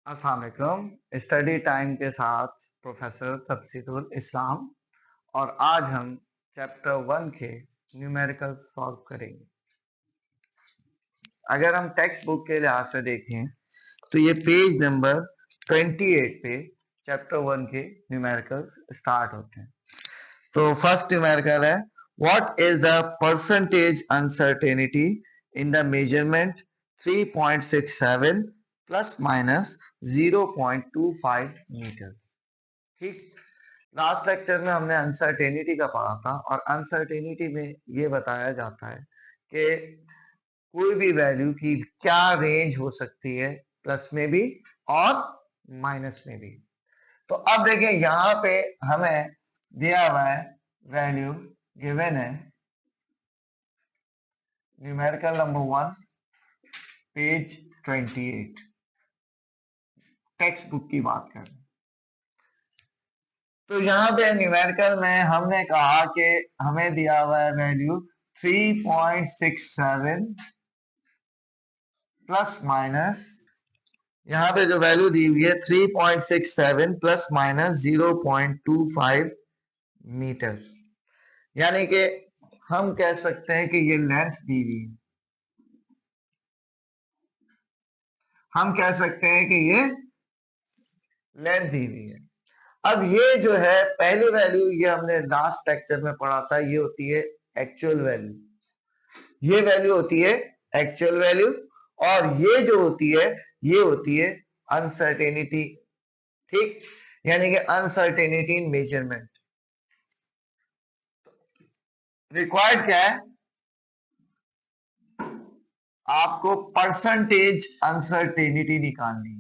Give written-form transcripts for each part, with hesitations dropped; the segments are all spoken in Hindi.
अस्सलाम वालेकुम। स्टडी टाइम के साथ प्रोफेसर तफसीरुल इस्लाम और आज हम चैप्टर 1 के न्यूमेरिकल सॉल्व करेंगे। अगर हम टेक्स्ट बुक के लिहाज से देखें तो ये पेज नंबर 28 पे चैप्टर 1 के न्यूमेरिकल्स स्टार्ट होते हैं। तो फर्स्ट न्यूमेरिकल है, what is the percentage uncertainty in the measurement 3.67 plus minus 0.25 metre. ठीक, लास्ट लेक्चर में हमने अनसर्टेनिटी का पढ़ा था और अनसर्टेनिटी में ये बताया जाता है कि कोई भी वैल्यू की क्या रेंज हो सकती है, प्लस में भी और माइनस में भी। तो अब देखिए यहां पे हमें दिया हुआ है वैल्यू गिवन है numerical number 1 page 28 text book की बात कर रहे हैं। तो यहाँ पे न्यूमेरिकल में हमने कहा कि हमें दिया हुआ है वैल्यू 3.67 प्लस माइनस, यहाँ पे जो वैल्यू दी हुई है 3.67 प्लस माइनस 0.25 मीटर, यानी कि हम कह सकते हैं कि ये लेंथ दी हुई है। हम कह सकते हैं कि ये लेंथ दी हुई है। अब ये जो है पहली वैल्यू, ये हमने लास्ट लेक्चर में पढ़ा था, ये होती है एक्चुअल वैल्यू। ये वैल्यू होती है एक्चुअल वैल्यू और ये जो होती है ये होती है अनसर्टेनिटी। ठीक, यानी कि अनसर्टेनिटी इन मेजरमेंट। रिक्वायर्ड क्या है, आपको परसेंटेज अनसर्टेनिटी निकालनी है।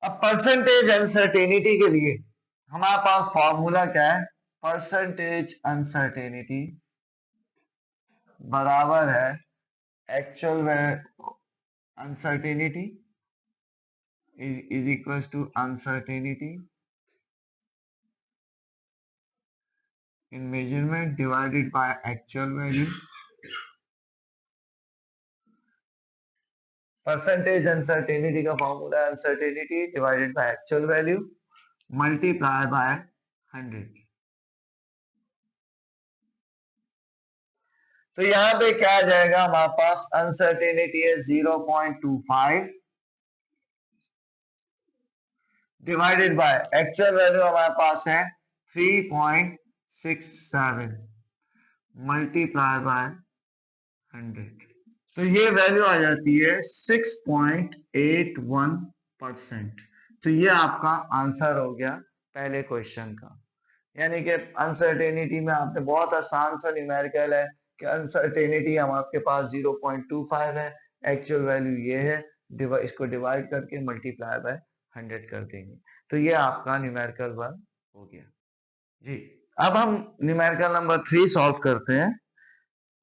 अब परसेंटेज अनसर्टेनिटी के लिए हमारे पास फॉर्मूला क्या है, परसेंटेज अनसर्टेनिटी बराबर है actual uncertainty is equals to uncertainty in measurement divided by actual value. Percentage uncertainty का फॉर्मूला है uncertainty divided by actual value multiply by 100। तो यहां पे क्या आ जाएगा, हमारे पास अनसर्टेनिटी है 0.25 डिवाइडेड बाय एक्चुअल वैल्यू हमारे पास है 3.67 मल्टीप्लाई बाय 100। तो ये वैल्यू आ जाती है 6.81%। तो ये आपका आंसर हो गया पहले क्वेश्चन का। यानी कि अनसर्टेनिटी में आपने बहुत आसान सा न्यूमेरिकल है कि अनसर्टेनिटी हम आपके पास 0.25 है, एक्चुअल वैल्यू ये है, इसको डिवाइड करके मल्टीप्लाई बाय 100 कर देंगे। तो ये आपका न्यूमेरिकल 1 हो गया जी। अब हम न्यूमेरिकल नंबर 3 सॉल्व करते हैं।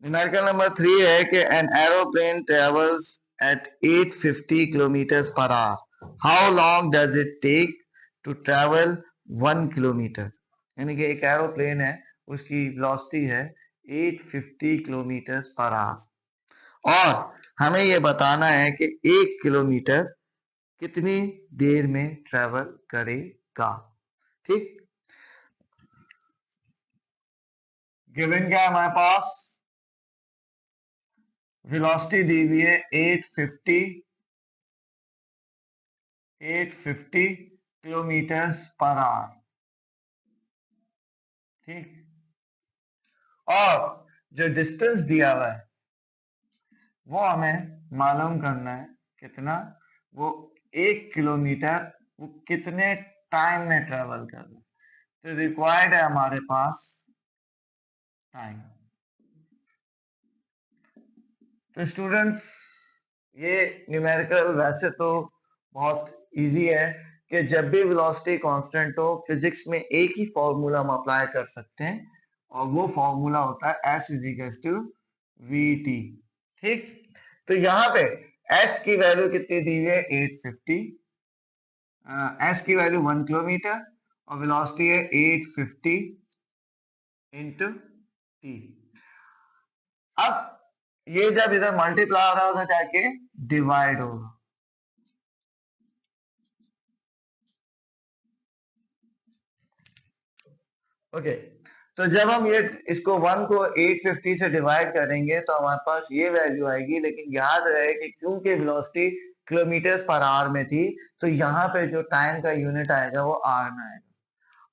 न्यूमेरिकल नंबर 3 है कि an aeroplane travels at 850 kilometre per hour, how long does it take to travel 1 kilometre. यानी कि एक एरोप्लेन है, उसकी वेलोसिटी है 850 किलोमीटर पर आवर और हमें यह बताना है कि 1 किलोमीटर कितनी देर में ट्रेवल करेगा। ठीक, गिवन क्या है हमारे पास, वेलोसिटी दी हुई है 850 किलोमीटर पर आवर। ठीक, और जो डिस्टेंस दिया हुआ है वो हमें मालूम करना है कितना, वो 1 किलोमीटर वो कितने टाइम में ट्रेवल कर रहा है। तो रिक्वायर्ड है हमारे पास टाइम। तो स्टूडेंट्स, ये न्यूमेरिकल वैसे तो बहुत इजी है कि जब भी वेलोसिटी कांस्टेंट हो, फिजिक्स में एक ही फॉर्मूला हम अप्लाई कर सकते हैं और वो फॉर्मूला होता है S is equal to VT। ठीक, तो यहाँ पे S की वैल्यू कितनी दी हुई है 850, S की वैल्यू 1 किलोमीटर और वेलोसिटी है 850 इंटू T। अब ये जब इधर मल्टीप्लाई हो रहा होगा जाके डिवाइड होगा। ओके, तो जब हम ये इसको 1 को 850 से डिवाइड करेंगे तो हमारे पास ये वैल्यू आएगी, लेकिन याद रहे कि क्योंकि वेलोसिटी किलोमीटर पर आवर में थी तो यहाँ पे जो टाइम का यूनिट आएगा वो आवर में आएगा।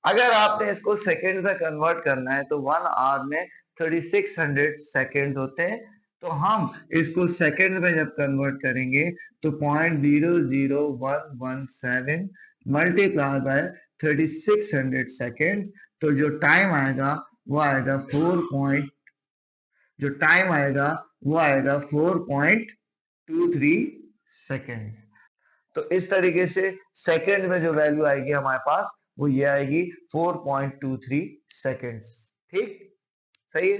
अगर आपने इसको सेकंड में कन्वर्ट करना है तो 1 आवर में 3600 सेकंड होते हैं, तो हम इसको सेकंड में जब कन्वर्ट करेंगे तो 0.00117 मल्टीप्लाई बाय 3600 सेकेंड्स, तो जो टाइम आएगा वो आएगा 4.23 सेकेंड। तो इस तरीके से सेकेंड में जो वैल्यू आएगी हमारे पास वो ये आएगी 4.23 सेकेंड्स। ठीक, सही है।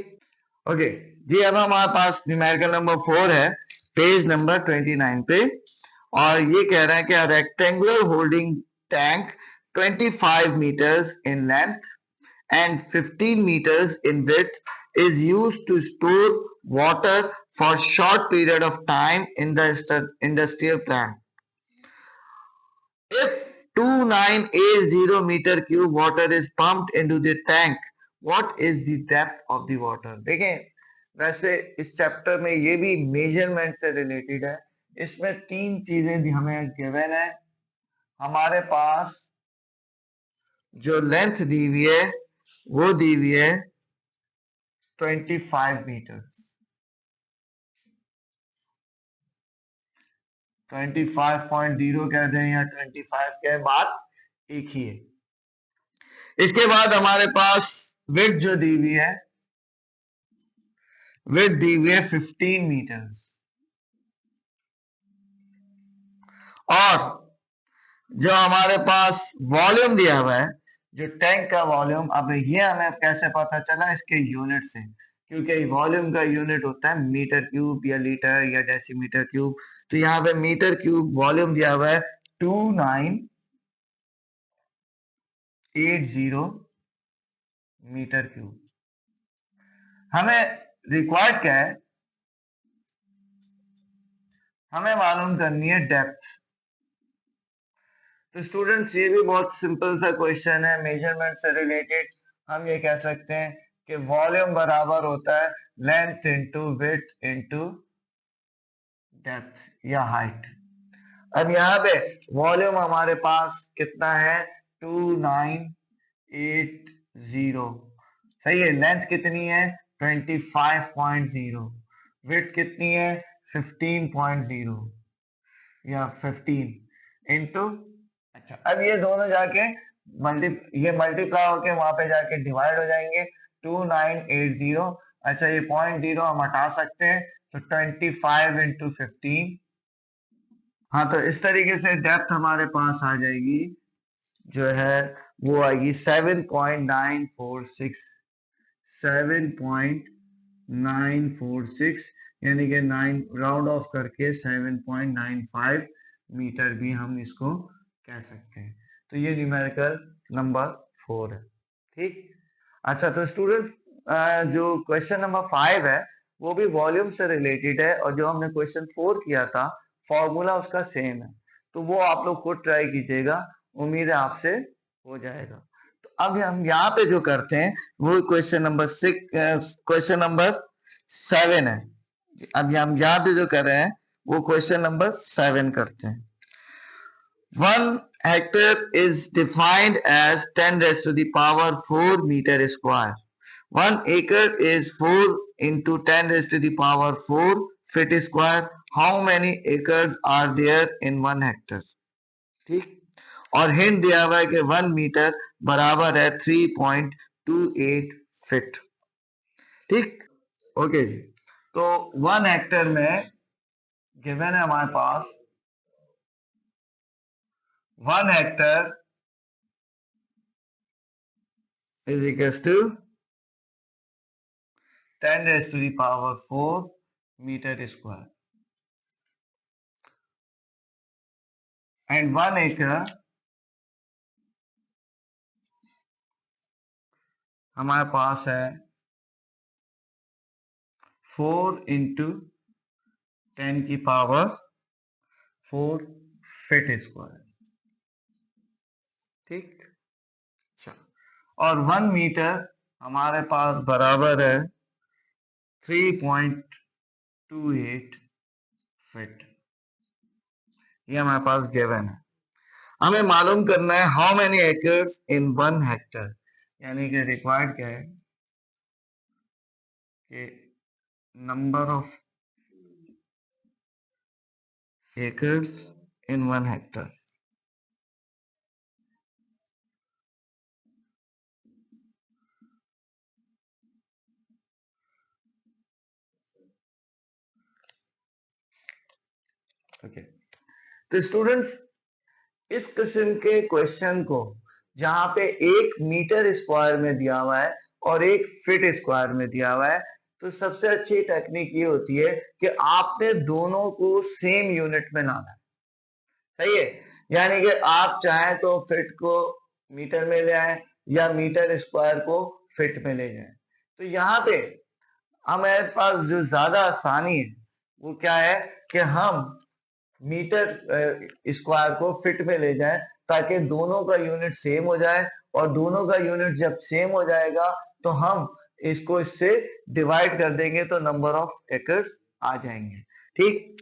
ओके जी, अब हमारे पास न्यूमेरिकल नंबर 4 है पेज नंबर 29 पे, और ये कह रहा है कि rectangular holding tank 25 meters in length and 15 meters in width is used to store water for short period of time in the industrial plant. If 2980 meter cube water is pumped into the tank, what is the depth of the water? देखें, वैसे इस चैप्टर में ये भी मेजरमेंट से रिलेटेड है। इसमें 3 चीजें हमें गिवन है। हमारे पास जो लेंथ दी हुई है वो दी हुई है 25 मीटर। 25.0 कह दें या 25 कह, बात एक ही है। इसके बाद हमारे पास विड्थ जो दी हुई है, विड्थ दी हुई है 15 मीटर, और जो हमारे पास वॉल्यूम दिया हुआ है, जो टैंक का वॉल्यूम, अब ये हमें कैसे पता चला? इसके यूनिट से, क्योंकि वॉल्यूम का यूनिट होता है मीटर क्यूब या लीटर या डेसीमीटर क्यूब। तो यहाँ पे मीटर क्यूब वॉल्यूम दिया हुआ है 2980 मीटर क्यूब। हमें रिक्वायर्ड क्या है? हमें मालूम करनी है डेप्थ। तो स्टूडेंट्स ये भी बहुत सिंपल सा क्वेश्चन है मेजरमेंट से रिलेटेड। हम ये कह सकते हैं कि वॉल्यूम बराबर होता है length into width into depth या हाइट। अब यहाँ पे वॉल्यूम हमारे पास कितना है? 2980। सही है। लेंथ कितनी है? 25.0। विड्थ कितनी है? 15.0 या 15 इंटू, अच्छा अब ये दोनों जाके ये मल्टीप्लाई होके वहां पे जाके डिवाइड हो जाएंगे 2980। अच्छा ये 0.0 हम हटा सकते हैं, तो 25 इंटू 15। हाँ, तो इस तरीके से डेप्थ हमारे पास आ जाएगी, जो है वो आएगी 7.946। 7.946 यानी कि 9 राउंड ऑफ करके 7.95 मीटर भी हम इसको कह सकते हैं। तो ये न्यूमेरिकल नंबर 4 है। ठीक, अच्छा तो स्टूडेंट्स जो क्वेश्चन नंबर 5 है वो भी वॉल्यूम से रिलेटेड है, और जो हमने क्वेश्चन 4 किया था फॉर्मूला उसका सेम है, तो वो आप लोग खुद ट्राई कीजिएगा, उम्मीद है आपसे हो जाएगा। तो अब हम यहाँ पे जो करते हैं वो क्वेश्चन नंबर 7 है। अब हम यहाँ पे जो कर रहे हैं वो क्वेश्चन नंबर 7 करते हैं। 1 hectare is defined as 10 raised to the power 4 meter square. 1 acre is 4 into 10 raised to the power 4 feet square. How many acres are there in 1 hectare? ठीक, और हिंट दिया हुआ है कि 1 मीटर बराबर है 3.28 फीट। ठीक, ओके जी। तो 1 हेक्टेयर में गिवन है हमारे पास 1 hectare is equals to 10 raised to the power 4 meter square, and 1 acre हमारे पास है 4 इंटू 10 की पावर 4 फीट स्क्वायर। ठीक, अच्छा, और 1 मीटर हमारे पास बराबर है 3.28 फीट। ये हमारे पास गिवन है। हमें मालूम करना है how many acres in 1 Hector, यानी कि रिक्वायर्ड क्या है कि number of acres in 1 Hector. Okay, तो स्टूडेंट्स इस किस्म के क्वेश्चन को जहां पे 1 मीटर स्क्वायर में दिया हुआ है और 1 फीट स्क्वायर में दिया हुआ है, तो सबसे अच्छी टेक्निक ये होती है कि आपने दोनों को सेम यूनिट में लाना है। सही है, यानी कि आप चाहें तो फीट को मीटर में ले आए या मीटर स्क्वायर को फीट में ले जाए। तो यहाँ पे हमारे पास जो ज्यादा आसानी है वो क्या है कि हम मीटर स्क्वायर को फीट में ले जाएं ताकि दोनों का यूनिट सेम हो जाए, और दोनों का यूनिट जब सेम हो जाएगा तो हम इसको इससे डिवाइड कर देंगे तो नंबर ऑफ एकर्स आ जाएंगे। ठीक,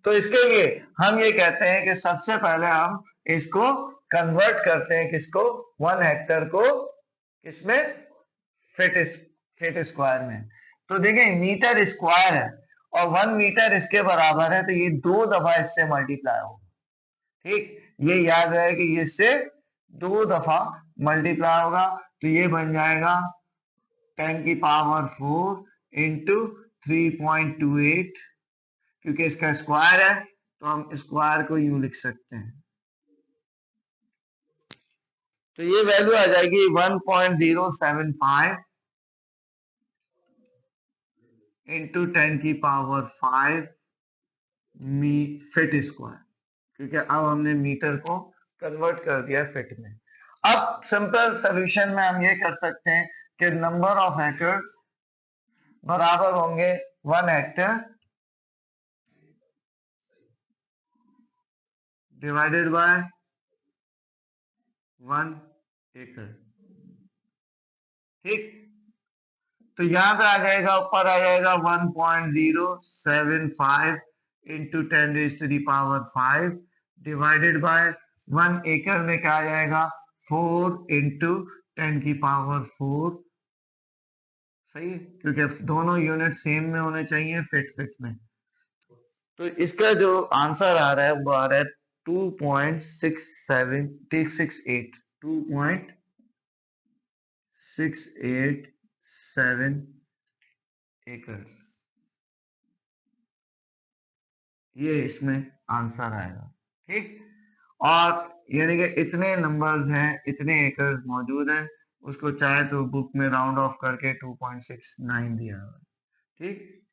तो इसके लिए हम ये कहते हैं कि सबसे पहले हम इसको कन्वर्ट करते हैं, किसको, 1 हेक्टर को किसमें, फीट स्क्वायर में। तो देखिए मीटर स्क्वायर है और 1 मीटर इसके बराबर है, तो ये 2 दफा इससे मल्टीप्लाई होगा। ठीक, ये याद रहे कि ये इससे 2 दफा मल्टीप्लाई होगा, तो ये बन जाएगा 10 की पावर 4 इंटू 3.28, क्योंकि इसका स्क्वायर है तो हम स्क्वायर को यूं लिख सकते हैं। तो ये वैल्यू आ जाएगी 1.075 इंटू 10 की पावर 5 फीट स्क्वायर, क्योंकि अब हमने मीटर को कन्वर्ट कर दिया फीट में। अब सिंपल सॉल्यूशन में हम ये कर सकते हैं कि नंबर ऑफ एकर्स बराबर होंगे 1 हेक्टर डिवाइडेड बाय 1 एकड़। ठीक, तो यहां पे आ जाएगा, ऊपर आ जाएगा 1.075 into 10 raised to the power 5 divided by 1 एकड़ में क्या आ जाएगा, 4 इंटू 10 की पावर 4। सही है, क्योंकि दोनों यूनिट सेम में होने चाहिए फीट में। तो इसका जो आंसर आ रहा है वो आ रहा है 2.687 एकर्स। ये इसमें आंसर आएगा। ठीक, और यानी कि इतने नंबर्स हैं, इतने एकर्स मौजूद हैं, उसको चाहे तो बुक में राउंड ऑफ करके 2.69 दिया हुआ है। ठीक,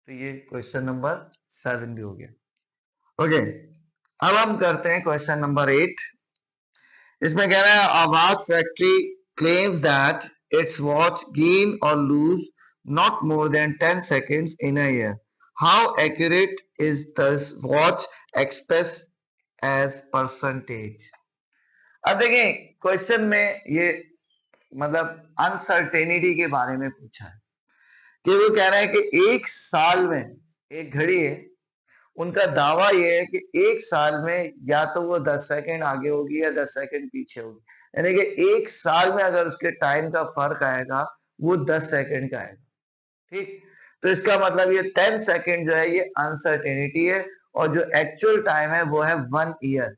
तो ये क्वेश्चन नंबर 7 भी हो गया। ओके, अब हम करते हैं क्वेश्चन नंबर 8। इसमें कह रहा है a watch factory claims that its watch gain or lose not more than 10 seconds in a year. How accurate is this watch expressed as percentage? अब देखिए क्वेश्चन में ये मतलब अनसर्टेनिटी के बारे में पूछा है कि वो कह रहा है कि 1 साल में एक घड़ी है, उनका दावा ये है कि 1 साल में या तो वो 10 सेकंड आगे होगी या 10 सेकंड पीछे होगी, यानी कि 1 साल में अगर उसके टाइम का फर्क आएगा वो 10 सेकंड का आएगा। ठीक, तो इसका मतलब ये 10 सेकंड जो है ये अनसर्टेनिटी है, और जो एक्चुअल टाइम है वो है 1 ईयर।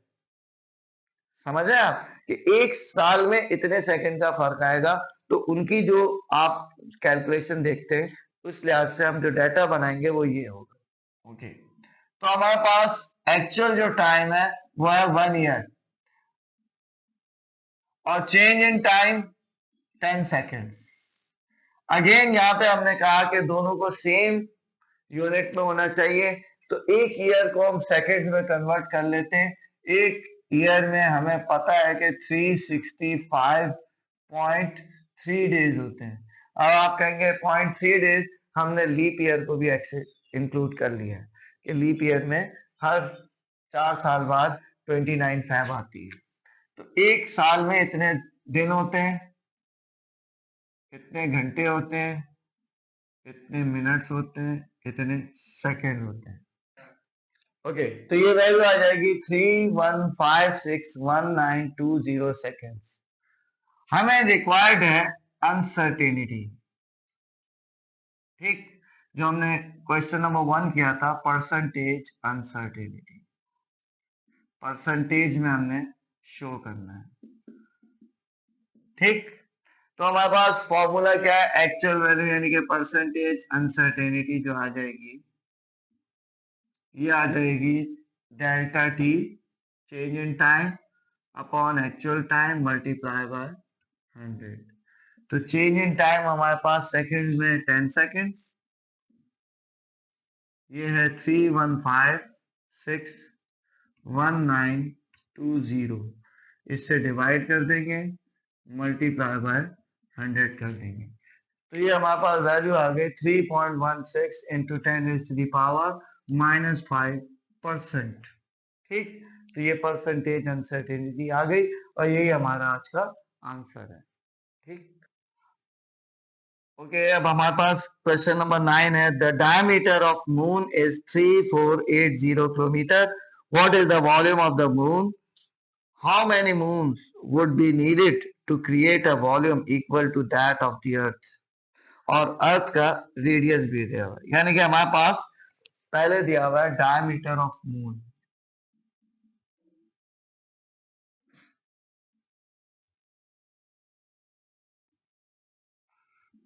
समझ रहे हैं आप कि 1 साल में इतने सेकंड का फर्क आएगा, तो उनकी जो आप कैलकुलेशन देखते हैं उस लिहाज से हम जो डाटा बनाएंगे वो ये होगा। ओके, तो हमारे पास एक्चुअल जो टाइम है वो है 1 ईयर, और change in time 10 seconds. Again यहाँ पे हमने कहा कि दोनों को सेम यूनिट में होना चाहिए, तो 1 ईयर को हम सेकेंड्स में कन्वर्ट कर लेते हैं। 1 ईयर में हमें पता है कि 365.3 डेज होते हैं। अब आप कहेंगे 0.3 डेज हमने लीप ईयर को भी इंक्लूड कर लिया है कि लीप ईयर में हर 4 साल बाद 29 फैब आती है। तो एक साल में इतने दिन होते हैं, कितने घंटे होते हैं, कितने मिनट्स होते हैं, कितने सेकंड होते हैं। ओके, तो ये वैल्यू आ जाएगी 3156192 सेकेंड्स। हमें रिक्वायर्ड है अनसर्टेनिटी। ठीक, जो हमने क्वेश्चन नंबर 1 किया था, परसेंटेज अनसर्टेनिटी, परसेंटेज में हमने शो करना है। ठीक, तो हमारे पास फॉर्मूला क्या है, एक्चुअल वैल्यू यानी कि परसेंटेज अनसर्टेनिटी जो आ जाएगी, ये आ जाएगी delta T change in time upon actual time multiply by 100। तो चेंज इन टाइम हमारे पास सेकंड में 10 सेकंड्स, ये है 3156192 इससे डिवाइड कर देंगे, मल्टीप्लाई बाय 100 कर देंगे। तो ये हमारे पास वैल्यू आ गई 3.16 इंटू 10⁻⁻5%। ठीक, तो ये परसेंटेज अनसर्टेनिटी आ गई और यही हमारा आज का आंसर है। ठीक, ओके, अब हमारे पास क्वेश्चन नंबर 9 है, the diameter of moon is 3480 kilometre, what is the volume of the moon, how many moons would be needed to create a volume equal to that of the earth. और अर्थ का रेडियस भी दिया हुआ है, यानी कि हमारे पास पहले दिया हुआ है डायमीटर ऑफ मून,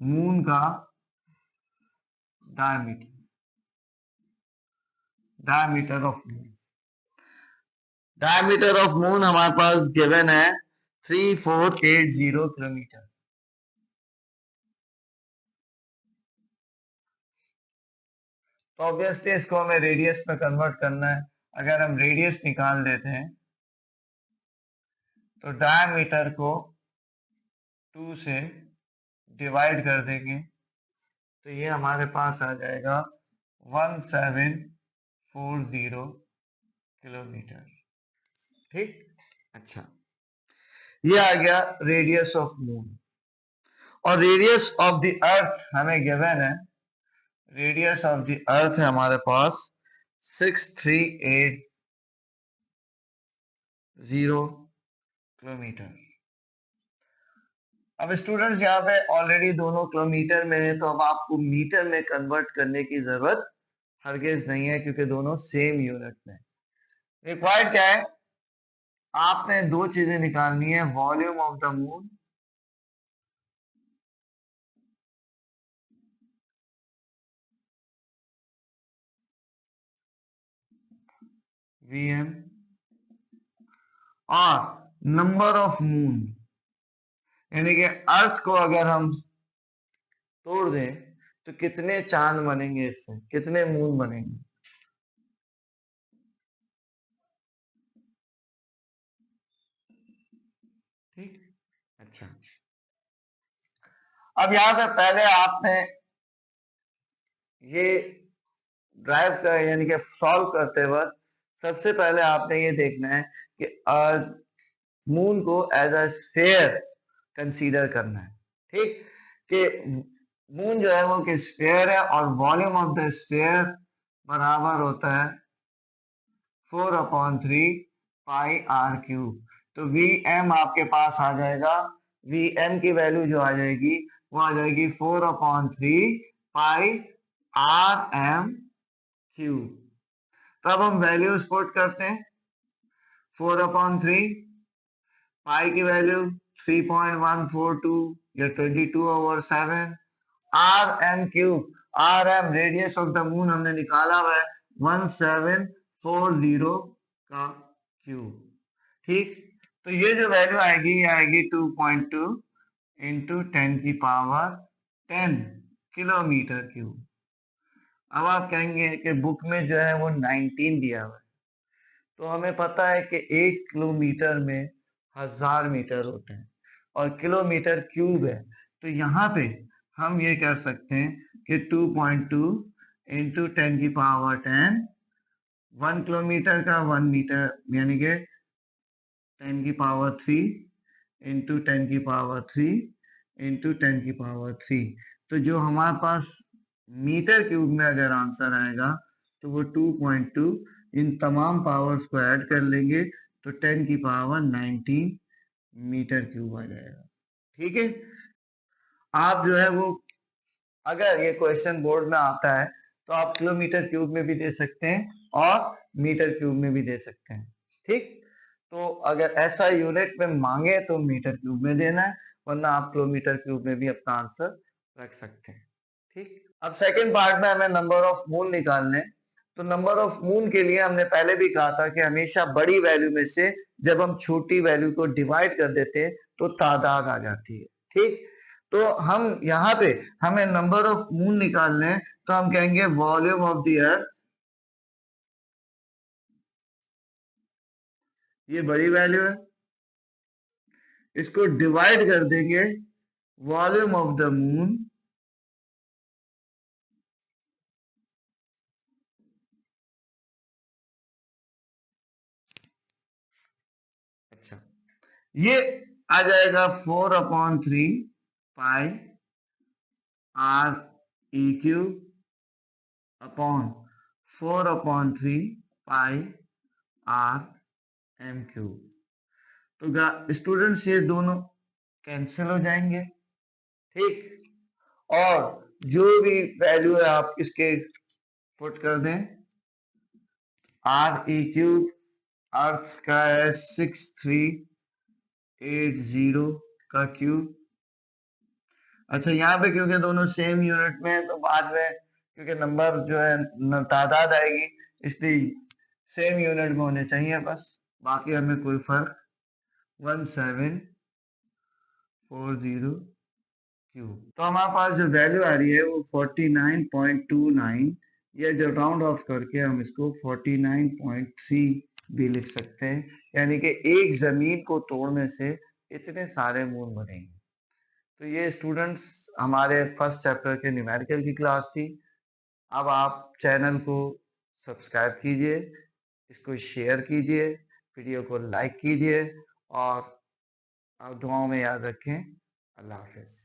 मून का diameter, diameter of moon, diameter of moon हमारे पास गिवन है 3480 किलोमीटर। तो ऑब्वियसली इसको हमें रेडियस में कन्वर्ट करना है। अगर हम रेडियस निकाल देते हैं तो डायमीटर को 2 से डिवाइड कर देंगे तो ये हमारे पास आ जाएगा 1740 किलोमीटर। ठीक, अच्छा, ये आ गया रेडियस ऑफ मून। और रेडियस ऑफ द अर्थ हमें गिवन है, रेडियस ऑफ द अर्थ है हमारे पास 6380 किलोमीटर। अब स्टूडेंट्स यहाँ पे ऑलरेडी दोनों किलोमीटर में है, तो अब आपको मीटर में कन्वर्ट करने की जरूरत हरगिज नहीं है क्योंकि दोनों सेम यूनिट में। रिक्वायर्ड क्या है, आपने दो चीजें निकालनी है, volume of the moon Vm और नंबर ऑफ मून, यानी कि अर्थ को अगर हम तोड़ दें तो कितने चांद बनेंगे, इससे कितने मून बनेंगे। ठीक, अच्छा, अब यहां पे पहले आपने ये ड्राइव कर यानी कि सॉल्व करते वक्त सबसे पहले आपने ये देखना है कि मून को एज अ स्फीयर कंसीडर करना है। ठीक, कि मून जो है वो कि स्फीयर है और वॉल्यूम ऑफ द स्फीयर बराबर होता है 4/3 पाई आर क्यूब। तो वी एम आपके पास आ जाएगा, वी एम की वैल्यू जो आ जाएगी वो आ जाएगी 4/3 पाई आर एम क्यूब। तो अब हम वैल्यूज पुट करते हैं, 4/3 पाई की वैल्यू 3.142 या 22/7, R M cube, R M radius of the moon हमने निकाला हुआ है 1740 का क्यूब। ठीक, तो ये जो वैल्यू आएगी ये आएगी 2.2 इंटू 10⁻10 किलोमीटर क्यूब। अब आप कहेंगे कि बुक में जो है वो 19 दिया हुआ है, तो हमें पता है कि 1 किलोमीटर में 1000 मीटर होते हैं और किलोमीटर क्यूब है, तो यहाँ पे हम ये कर सकते हैं कि 2.2 इंटू 10 की पावर 10, 1 किलोमीटर का 1 मीटर यानी कि 10 की पावर 3 इंटू 10 की पावर 3 इंटू 10 की पावर 3। तो जो हमारे पास मीटर क्यूब में अगर आंसर आएगा तो वो 2.2, इन तमाम पावर्स को ऐड कर लेंगे तो 10 की पावर 19 मीटर क्यूब आ जाएगा। ठीक है, आप जो है वो अगर ये क्वेश्चन बोर्ड में आता है तो आप किलोमीटर क्यूब में भी दे सकते हैं और मीटर क्यूब में भी दे सकते हैं। ठीक, तो अगर ऐसा यूनिट में मांगे तो मीटर क्यूब में देना है, वरना आप किलोमीटर क्यूब में भी अपना आंसर रख सकते हैं। ठीक, अब सेकंड पार्ट में हमें नंबर ऑफ मून निकालने। तो नंबर ऑफ मून के लिए हमने पहले भी कहा था कि हमेशा बड़ी वैल्यू में से जब हम छोटी वैल्यू को डिवाइड कर देते हैं तो तादाद आ जाती है। ठीक, तो हम यहाँ पे हमें नंबर ऑफ मून निकालने हैं तो हम कहेंगे वॉल्यूम ऑफ द अर्थ, ये बड़ी वैल्यू है, इसको डिवाइड कर देंगे वॉल्यूम ऑफ द मून, अच्छा ये आ जाएगा 4/3 पाई R E cube upon 4/3 pi are M cube. तो स्टूडेंट्स ये दोनों कैंसिल हो जाएंगे। ठीक, और जो भी वैल्यू है आप इसके पुट कर दें। आर ई क्यूब अर्थ का है 6380 का क्यूब। अच्छा यहाँ पे क्योंकि दोनों सेम यूनिट में है तो बाद में क्योंकि नंबर जो है तादाद आएगी इसलिए सेम यूनिट में होने चाहिए बस, बाकी हमें कोई फर्क 1740 क्यूब। तो हमारे पास जो वैल्यू आ रही है वो 49.29, ये जो राउंड ऑफ करके हम इसको 49.3 भी लिख सकते हैं, यानी कि एक जमीन को तोड़ने से इतने सारे मून बनेंगे। तो ये स्टूडेंट्स हमारे फर्स्ट चैप्टर के न्यूमेरिकल की क्लास थी। अब आप चैनल को सब्सक्राइब कीजिए, इसको शेयर कीजिए, वीडियो को लाइक कीजिए और आप दुआओं में याद रखें। अल्लाह हाफिज।